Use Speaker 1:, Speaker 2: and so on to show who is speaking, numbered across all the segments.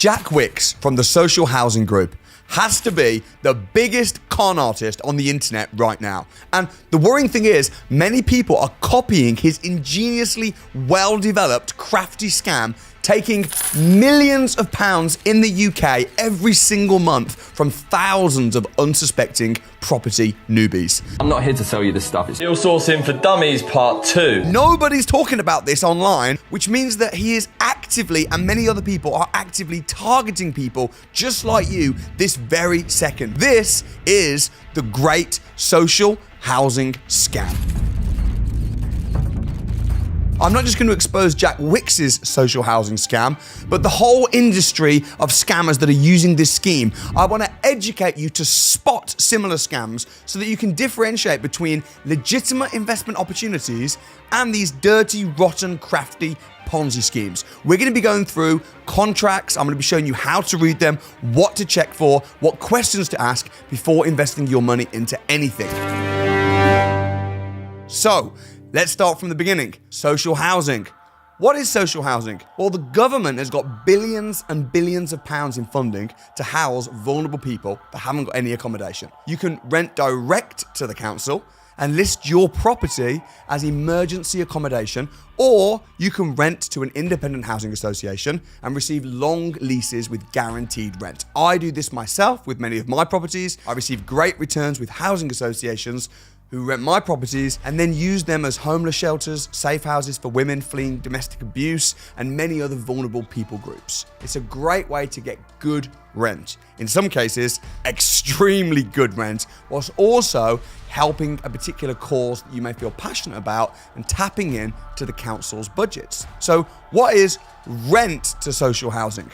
Speaker 1: Jack Wicks from the Social Housing Group has to be the biggest con artist on the internet right now. And the worrying thing is, many people are copying his ingeniously well-developed, crafty scam, taking millions of pounds in the UK every single month from thousands of unsuspecting property newbies.
Speaker 2: I'm not here to sell you this stuff. It's Deal Sourcing for Dummies Part 2.
Speaker 1: Nobody's talking about this online, which means that he is actively, and many other people are actively targeting people just like you this very second. This is the great social housing scam. I'm not just going to expose Jack Wicks' social housing scam, but the whole industry of scammers that are using this scheme. I want to educate you to spot similar scams so that you can differentiate between legitimate investment opportunities and these dirty, rotten, crafty Ponzi schemes. We're going to be going through contracts. I'm going to be showing you how to read them, what to check for, what questions to ask before investing your money into anything. So, let's start from the beginning. Social housing. What is social housing? Well, the government has got billions and billions of pounds in funding to house vulnerable people that haven't got any accommodation. You can rent direct to the council and list your property as emergency accommodation, or you can rent to an independent housing association and receive long leases with guaranteed rent. I do this myself with many of my properties. I receive great returns with housing associations who rent my properties and then use them as homeless shelters, safe houses for women fleeing domestic abuse, and many other vulnerable people groups. It's a great way to get good rent. In some cases, extremely good rent, whilst also helping a particular cause that you may feel passionate about and tapping in to the council's budgets. So what is rent to social housing?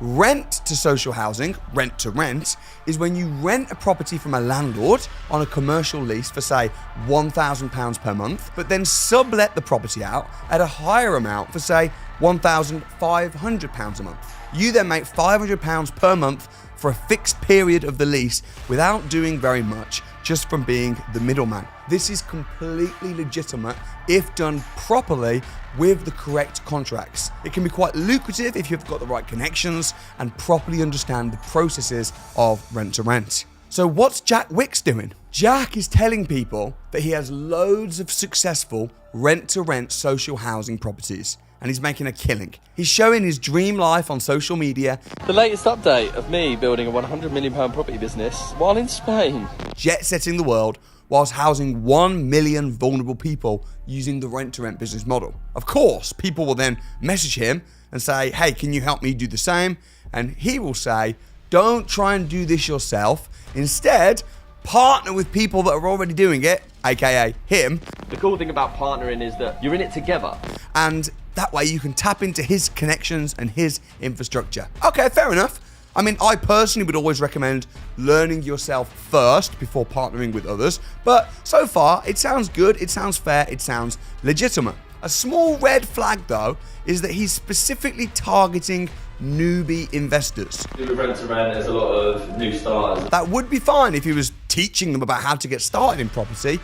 Speaker 1: Rent to social housing, rent to rent, is when you rent a property from a landlord on a commercial lease for, say, £1,000 per month, but then sublet the property out at a higher amount for, say, £1,500 a month. You then make £500 per month for a fixed period of the lease without doing very much, just from being the middleman. This is completely legitimate if done properly with the correct contracts. It can be quite lucrative if you've got the right connections and properly understand the processes of rent to rent. So what's Jack Wicks doing? Jack is telling people that he has loads of successful rent to rent social housing properties, and he's making a killing. He's showing his dream life on social media.
Speaker 2: The latest update of me building a £100 million property business while in Spain.
Speaker 1: Jet setting the world whilst housing 1 million vulnerable people using the rent-to-rent business model. Of course, people will then message him and say, hey, can you help me do the same? And he will say, don't try and do this yourself. Instead, partner with people that are already doing it, aka him.
Speaker 2: The cool thing about partnering is that you're in it together.
Speaker 1: And that way you can tap into his connections and his infrastructure. Okay, fair enough. I mean, I personally would always recommend learning yourself first before partnering with others. But so far, it sounds good, it sounds fair, it sounds legitimate. A small red flag, though, is that he's specifically targeting newbie investors.
Speaker 2: With rent to rent, there's a lot of new starters.
Speaker 1: That would be fine if he was teaching them about how to get started in property,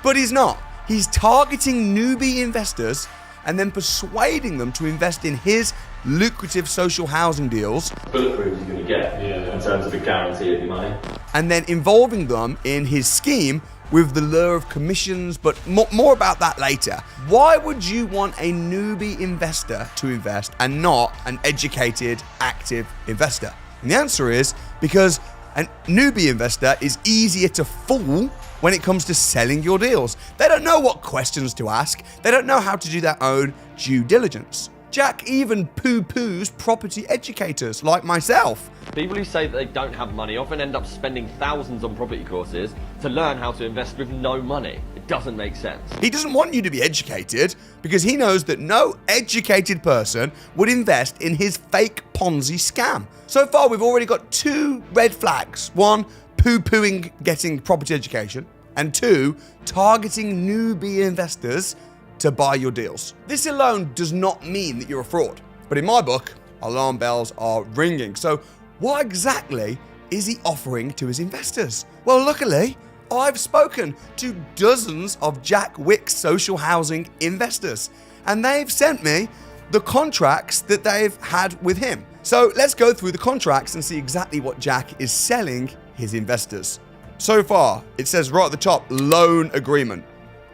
Speaker 1: but he's not. He's targeting newbie investors and then persuading them to invest in his lucrative social housing deals.
Speaker 2: Bulletproof you're going to get in terms of the guarantee of your money.
Speaker 1: And then involving them in his scheme with the lure of commissions, but more about that later. Why would you want a newbie investor to invest and not an educated, active investor? And the answer is because a newbie investor is easier to fool when it comes to selling your deals. They don't know what questions to ask. They don't know how to do their own due diligence. Jack even poo-poos property educators like myself.
Speaker 2: People who say that they don't have money often end up spending thousands on property courses to learn how to invest with no money. It doesn't make sense.
Speaker 1: He doesn't want you to be educated because he knows that no educated person would invest in his fake Ponzi scam. So far, we've already got 2 red flags. 1, poo-pooing getting property education, and 2, targeting newbie investors to buy your deals. This alone does not mean that you're a fraud, but in my book, alarm bells are ringing. So what exactly is he offering to his investors? Well, luckily, I've spoken to dozens of Jack Wicks social housing investors, and they've sent me the contracts that they've had with him. So let's go through the contracts and see exactly what Jack is selling his investors. So far, it says right at the top, loan agreement.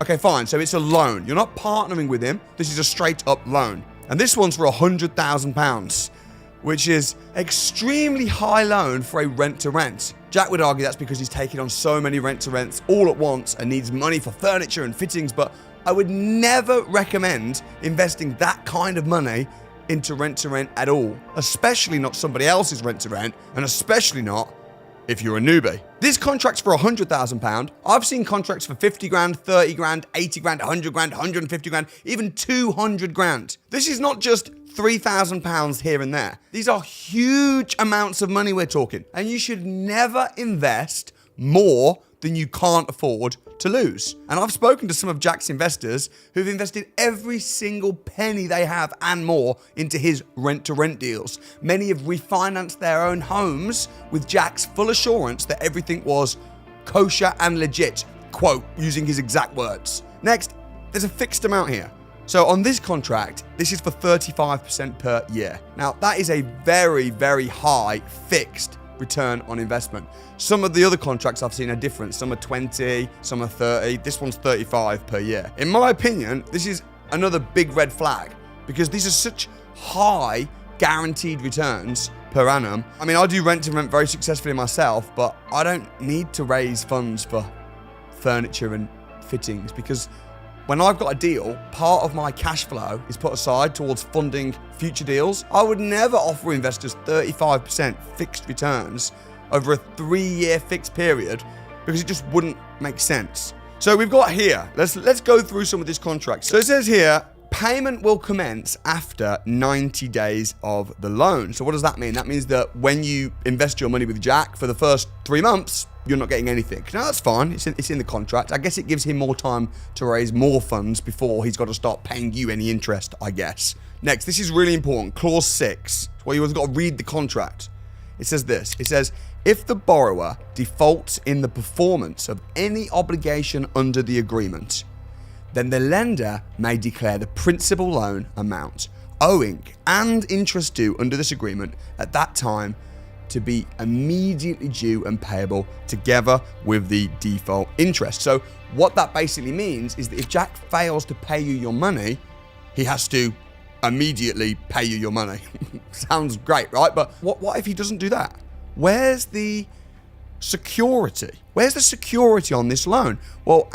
Speaker 1: Okay, fine. So it's a loan. You're not partnering with him. This is a straight up loan. And this one's for £100,000, which is extremely high loan for a rent-to-rent. Jack would argue that's because he's taking on so many rent-to-rents all at once and needs money for furniture and fittings, but I would never recommend investing that kind of money into rent-to-rent at all, especially not somebody else's rent-to-rent, and especially not if you're a newbie. This contract's for £100,000. I've seen contracts for 50 grand, 30 grand, 80 grand, 100 grand, 150 grand, even 200 grand. This is not just £3,000 here and there. These are huge amounts of money we're talking, and you should never invest more than you can't afford to lose. And I've spoken to some of Jack's investors who've invested every single penny they have and more into his rent-to-rent deals. Many have refinanced their own homes with Jack's full assurance that everything was kosher and legit, quote, using his exact words. Next, there's a fixed amount here. So on this contract, this is for 35% per year. Now, that is a very, very high fixed return on investment. Some of the other contracts I've seen are different. Some are 20, some are 30. This one's 35 per year. In my opinion, this is another big red flag because these are such high guaranteed returns per annum. I mean, I do rent to rent very successfully myself, but I don't need to raise funds for furniture and fittings because when I've got a deal, part of my cash flow is put aside towards funding future deals. I would never offer investors 35% fixed returns over a 3-year fixed period because it just wouldn't make sense. So we've got here, let's go through some of this contract. So it says here, payment will commence after 90 days of the loan. So what does that mean? That means that when you invest your money with Jack for the first 3 months, you're not getting anything. Now that's fine, it's in the contract. I guess it gives him more time to raise more funds before he's got to start paying you any interest, I guess. Next, this is really important, clause 6. Well, you've got to read the contract. It says this, it says, if the borrower defaults in the performance of any obligation under the agreement, then the lender may declare the principal loan amount owing and interest due under this agreement at that time to be immediately due and payable together with the default interest. So what that basically means is that if Jack fails to pay you your money, he has to immediately pay you your money. Sounds great, right? But what if he doesn't do that? Where's the security? Where's the security on this loan? Well,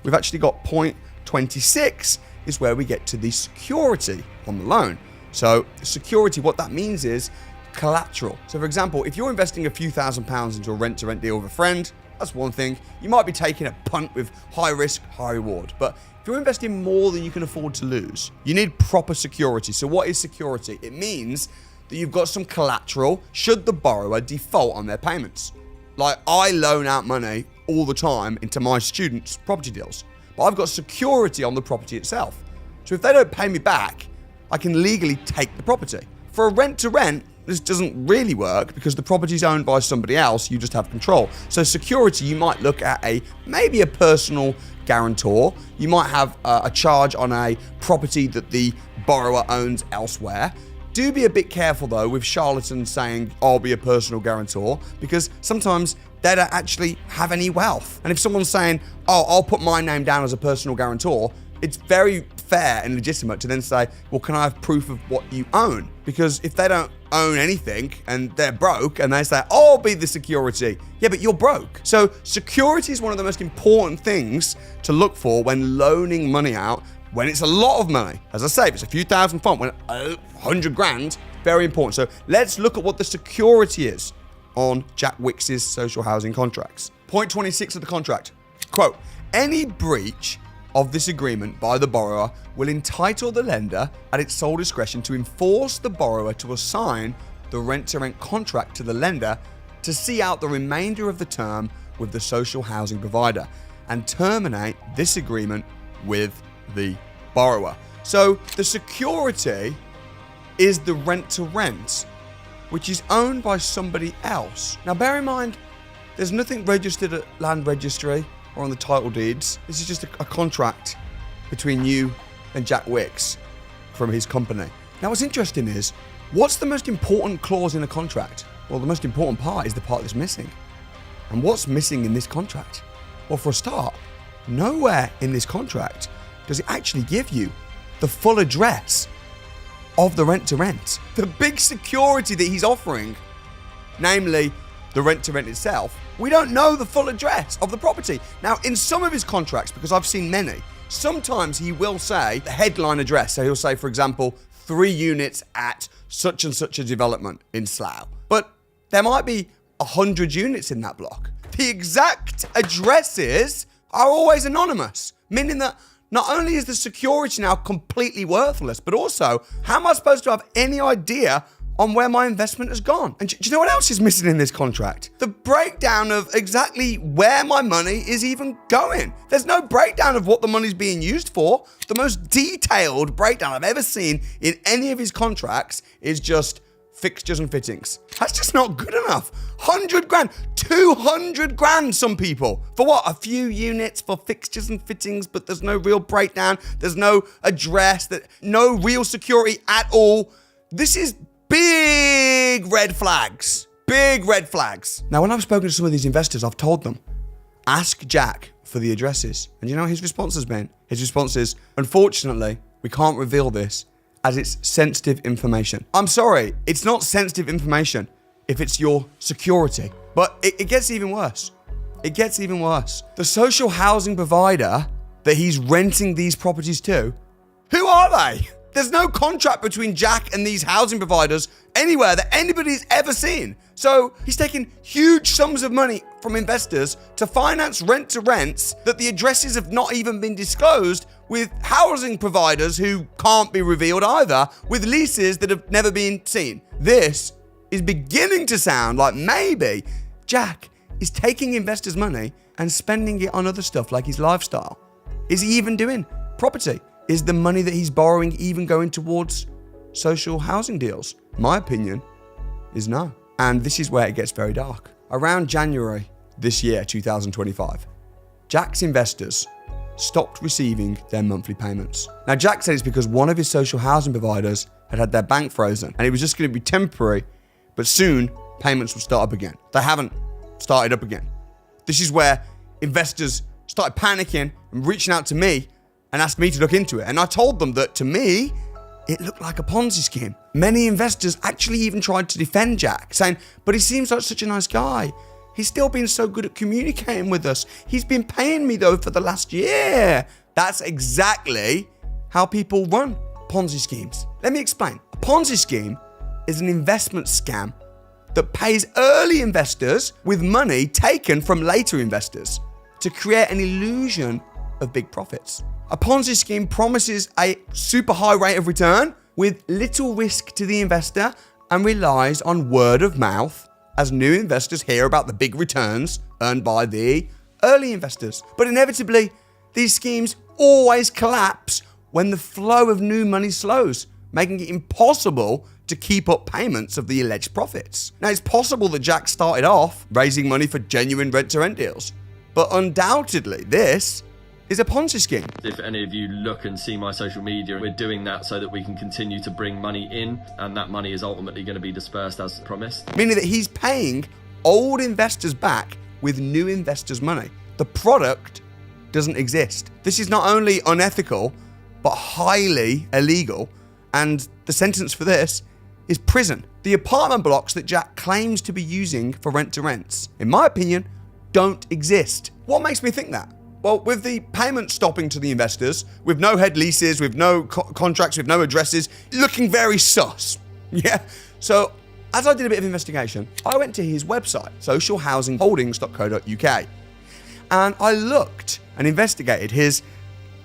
Speaker 1: we've actually got point 26 is where we get to the security on the loan. So security, what that means is collateral. So for example, if you're investing a few £1,000s into a rent-to-rent deal with a friend, that's one thing. You might be taking a punt with high risk, high reward. But if you're investing more than you can afford to lose, you need proper security. So what is security? It means that you've got some collateral should the borrower default on their payments. Like I loan out money all the time into my students' property deals, but I've got security on the property itself. So if they don't pay me back, I can legally take the property. For a rent-to-rent, this doesn't really work because the property's owned by somebody else, you just have control. So security, you might look at maybe a personal guarantor. You might have a charge on a property that the borrower owns elsewhere. Do be a bit careful though with charlatans saying, I'll be a personal guarantor, because sometimes they don't actually have any wealth. And if someone's saying, oh, I'll put my name down as a personal guarantor, it's very fair and legitimate to then say, well, can I have proof of what you own? Because if they don't own anything and they're broke and they say, I'll be the security. Yeah, but you're broke. So security is one of the most important things to look for when loaning money out when it's a lot of money. As I say, if it's a few thousand £1,000, when 100 grand, very important. So let's look at what the security is on Jack Wicks's social housing contracts. Point 26 of the contract, quote, any breach of this agreement by the borrower will entitle the lender at its sole discretion to enforce the borrower to assign the rent-to-rent contract to the lender to see out the remainder of the term with the social housing provider and terminate this agreement with the borrower. So the security is the rent-to-rent, which is owned by somebody else. Now bear in mind, there's nothing registered at land registry or on the title deeds. This is just a contract between you and Jack Wicks. from his company. Now, what's interesting is, what's the most important clause in a contract? Well, the most important part is the part that's missing. And what's missing in this contract? Well, for a start, nowhere in this contract does it actually give you the full address of the rent-to-rent. The big security that he's offering, namely the rent-to-rent itself, we don't know the full address of the property. Now, in some of his contracts, because I've seen many, sometimes he will say the headline address. So he'll say, for example, 3 units at such and such a development in Slough. But there might be 100 units in that block. The exact addresses are always anonymous, meaning that not only is the security now completely worthless, but also, how am I supposed to have any idea on where my investment has gone? And do you know what else is missing in this contract? The breakdown of exactly where my money is even going. There's no breakdown of what the money's being used for. The most detailed breakdown I've ever seen in any of his contracts is just fixtures and fittings. That's just not good enough. 100 grand, 200 grand, some people. For what? A few units for fixtures and fittings, but there's no real breakdown. There's no address, no real security at all. This is big red flags. Big red flags. Now, when I've spoken to some of these investors, I've told them, ask Jack for the addresses. And you know what his response has been? His response is, unfortunately, we can't reveal this as it's sensitive information. I'm sorry, it's not sensitive information if it's your security. But it gets even worse. It gets even worse. The social housing provider that he's renting these properties to, who are they? There's no contract between Jack and these housing providers anywhere that anybody's ever seen. So he's taking huge sums of money from investors to finance rent-to-rents that the addresses have not even been disclosed, with housing providers who can't be revealed either, with leases that have never been seen. This is beginning to sound like maybe Jack is taking investors' money and spending it on other stuff like his lifestyle. Is he even doing property? Is the money that he's borrowing even going towards social housing deals? My opinion is no. And this is where it gets very dark. Around January this year, 2025, Jack's investors stopped receiving their monthly payments. Now, Jack said it's because one of his social housing providers had their bank frozen and it was just going to be temporary, but soon payments will start up again. They haven't started up again. This is where investors started panicking and reaching out to me and asked me to look into it. And I told them that, to me, it looked like a Ponzi scheme. Many investors actually even tried to defend Jack, saying, but he seems like such a nice guy. He's still been so good at communicating with us. He's been paying me, though, for the last year. That's exactly how people run Ponzi schemes. Let me explain. A Ponzi scheme is an investment scam that pays early investors with money taken from later investors to create an illusion of big profits. A Ponzi scheme promises a super high rate of return with little risk to the investor and relies on word of mouth as new investors hear about the big returns earned by the early investors. But inevitably, these schemes always collapse when the flow of new money slows, making it impossible to keep up payments of the alleged profits. Now, it's possible that Jack started off raising money for genuine rent-to-rent deals, but undoubtedly this is a Ponzi scheme.
Speaker 2: If any of you look and see my social media, we're doing that so that we can continue to bring money in, and that money is ultimately going to be dispersed as promised.
Speaker 1: Meaning that he's paying old investors back with new investors' money. The product doesn't exist. This is not only unethical, but highly illegal, and the sentence for this is prison. The apartment blocks that Jack claims to be using for rent-to-rents, in my opinion, don't exist. What makes me think that? Well, with the payment stopping to the investors, with no head leases, with no contracts, with no addresses, looking very sus. Yeah. So, as I did a bit of investigation, I went to his website, socialhousingholdings.co.uk, and I looked and investigated his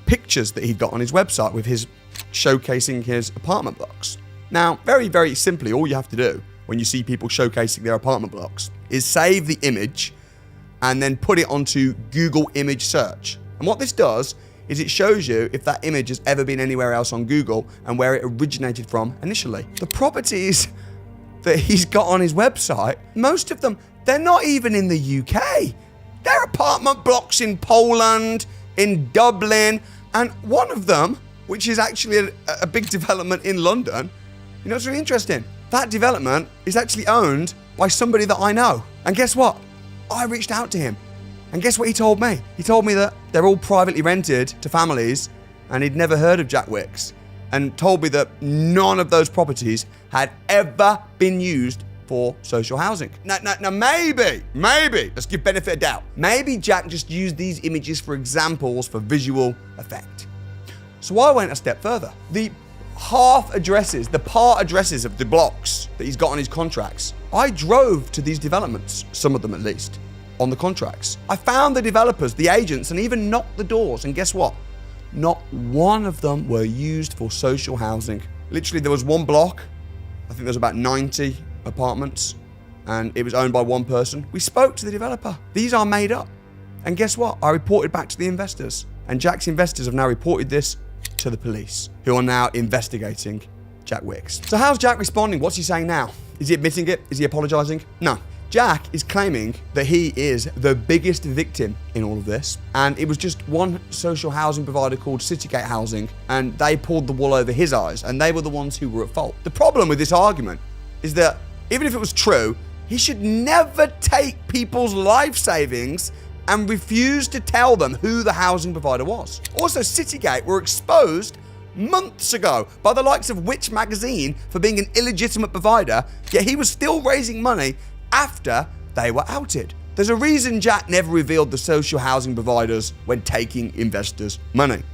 Speaker 1: pictures that he'd got on his website with his showcasing his apartment blocks. Now, very, very simply, all you have to do when you see people showcasing their apartment blocks is save the image and then put it onto Google image search. And what this does is it shows you if that image has ever been anywhere else on Google and where it originated from initially. The properties that he's got on his website, most of them, they're not even in the UK. They're apartment blocks in Poland, in Dublin, and one of them which is actually a big development in London. You know what's really interesting? That development is actually owned by somebody that I know. And guess what? I reached out to him. And guess what he told me? He told me that they're all privately rented to families and he'd never heard of Jack Wicks, and told me that none of those properties had ever been used for social housing. Now maybe, let's give benefit of doubt. Maybe Jack just used these images for examples for visual effect. So I went a step further. The part addresses of the blocks that he's got on his contracts, I drove to these developments, some of them at least, on the contracts. I found the developers, the agents, and even knocked the doors, and guess what? Not one of them were used for social housing. Literally, there was one block, I think there was about 90 apartments, and it was owned by one person. We spoke to the developer. These are made up. And guess what? I reported back to the investors, and Jack's investors have now reported this to the police, who are now investigating Jack Wicks. So how's Jack responding? What's he saying now? Is he admitting it? Is he apologizing? No. Jack is claiming that he is the biggest victim in all of this, and it was just one social housing provider called Citygate Housing, and they pulled the wool over his eyes, and they were the ones who were at fault. The problem with this argument is that even if it was true, he should never take people's life savings and refuse to tell them who the housing provider was. Also, Citygate were exposed months ago by the likes of Which magazine for being an illegitimate provider, yet he was still raising money after they were outed. There's a reason Jack never revealed the social housing providers when taking investors' money.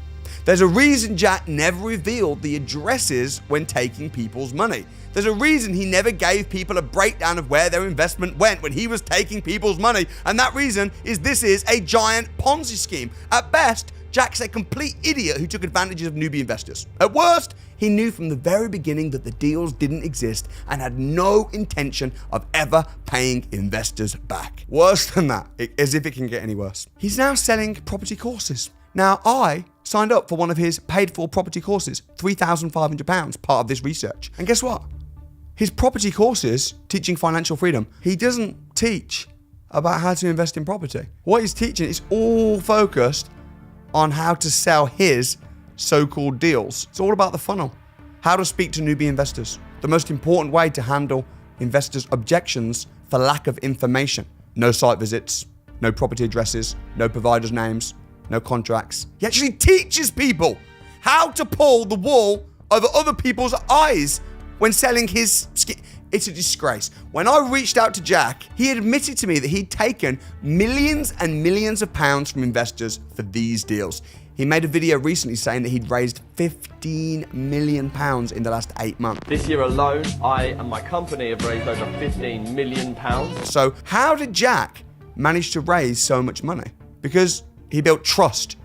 Speaker 1: There's a reason Jack never revealed the addresses when taking people's money. There's a reason he never gave people a breakdown of where their investment went when he was taking people's money, and that reason is this is a giant Ponzi scheme. At best, Jack's a complete idiot who took advantage of newbie investors. At worst, he knew from the very beginning that the deals didn't exist and had no intention of ever paying investors back. Worse than that, as if it can get any worse. He's now selling property courses. Now, I signed up for one of his paid-for property courses, £3,500, part of this research. And guess what? His property courses, teaching financial freedom, he doesn't teach about how to invest in property. What he's teaching is all focused on how to sell his so-called deals. It's all about the funnel. How to speak to newbie investors. The most important way to handle investors' objections for lack of information. No site visits, no property addresses, no providers' names, no contracts. He actually teaches people how to pull the wool over other people's eyes when selling his skin. It's a disgrace. When I reached out to Jack, he admitted to me that he'd taken millions and millions of pounds from investors for these deals. He made a video recently saying that he'd raised £15 million in the last 8 months.
Speaker 2: This year alone, I and my company have raised over £15 million.
Speaker 1: So how did Jack manage to raise so much money? Because he built trust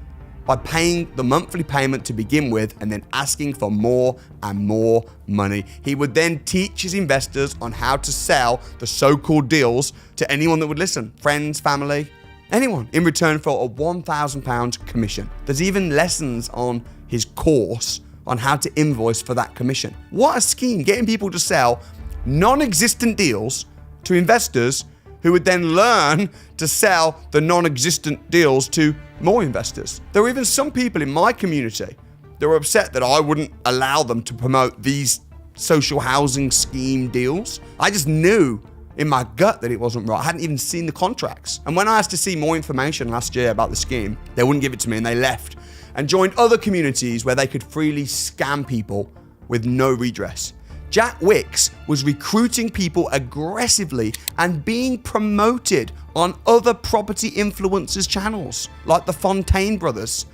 Speaker 1: by paying the monthly payment to begin with and then asking for more and more money. He would then teach his investors on how to sell the so-called deals to anyone that would listen, friends, family, anyone, in return for a £1,000 commission. There's even lessons on his course on how to invoice for that commission. What a scheme, getting people to sell non-existent deals to investors who would then learn to sell the non-existent deals to more investors. There were even some people in my community that were upset that I wouldn't allow them to promote these social housing scheme deals. I just knew in my gut that it wasn't right. I hadn't even seen the contracts. And when I asked to see more information last year about the scheme, they wouldn't give it to me and they left and joined other communities where they could freely scam people with no redress. Jack Wicks was recruiting people aggressively and being promoted on other property influencers channels, like the Fontaine brothers.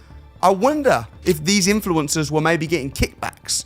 Speaker 1: I wonder if these influencers were maybe getting kickbacks.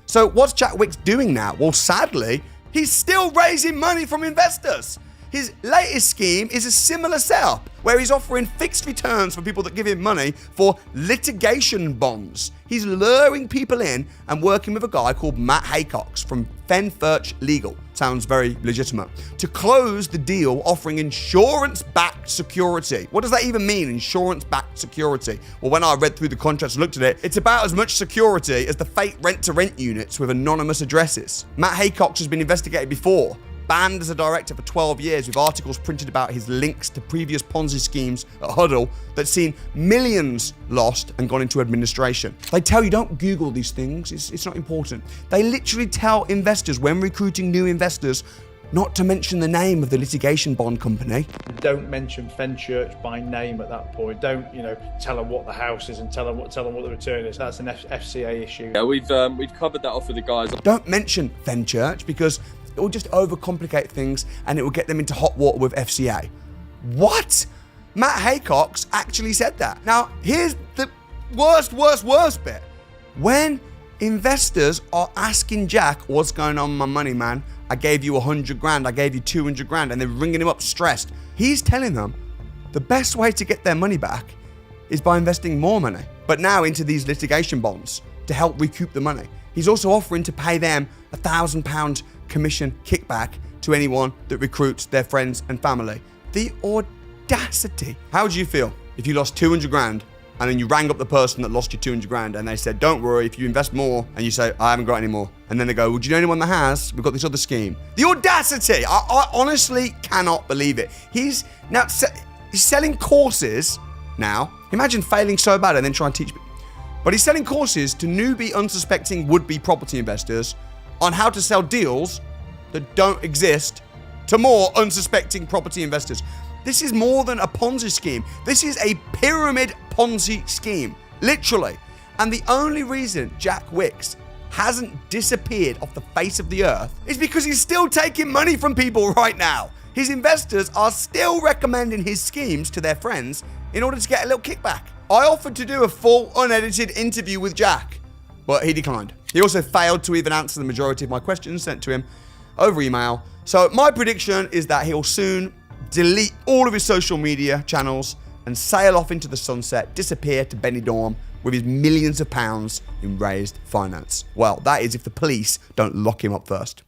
Speaker 1: So what's Jack Wicks doing now? Well, sadly, he's still raising money from investors. His latest scheme is a similar setup, where he's offering fixed returns for people that give him money for litigation bonds. He's luring people in and working with a guy called Matt Haycox from Fenfurch Legal, sounds very legitimate, to close the deal offering insurance-backed security. What does that even mean, insurance-backed security? Well, when I read through the contracts and looked at it, it's about as much security as the fake rent-to-rent units with anonymous addresses. Matt Haycox has been investigated before, banned as a director for 12 years with articles printed about his links to previous Ponzi schemes at Huddle that's seen millions lost and gone into administration. They tell you don't Google these things, it's not important. They literally tell investors when recruiting new investors not to mention the name of the litigation bond company.
Speaker 3: Don't mention Fenchurch by name at that point. Don't, tell them what the house is and tell them what the return is. That's an FCA issue.
Speaker 4: Yeah, we've covered that off with the guys.
Speaker 1: Don't mention Fenchurch because it will just overcomplicate things and it will get them into hot water with FCA. What? Matt Haycox actually said that. Now, here's the worst bit. When investors are asking Jack, what's going on with my money, man? I gave you 100 grand, I gave you 200 grand, and they're ringing him up stressed. He's telling them the best way to get their money back is by investing more money, but now into these litigation bonds to help recoup the money. He's also offering to pay them £1,000 commission kickback to anyone that recruits their friends and family. The audacity. How would you feel if you lost 200 grand and then you rang up the person that lost you 200 grand and they said, don't worry, if you invest more, and you say, I haven't got any more. And then they go, well, do you know anyone that has? We've got this other scheme. The audacity. I honestly cannot believe it. He's selling courses now. Imagine failing so bad and then trying to teach. But he's selling courses to newbie, unsuspecting would-be property investors on how to sell deals that don't exist to more unsuspecting property investors. This is more than a Ponzi scheme. This is a pyramid Ponzi scheme, literally. And the only reason Jack Wicks hasn't disappeared off the face of the earth is because he's still taking money from people right now. His investors are still recommending his schemes to their friends in order to get a little kickback. I offered to do a full unedited interview with Jack, but he declined. He also failed to even answer the majority of my questions sent to him over email. So my prediction is that he'll soon delete all of his social media channels and sail off into the sunset, disappear to Benidorm with his millions of pounds in raised finance. Well, that is if the police don't lock him up first.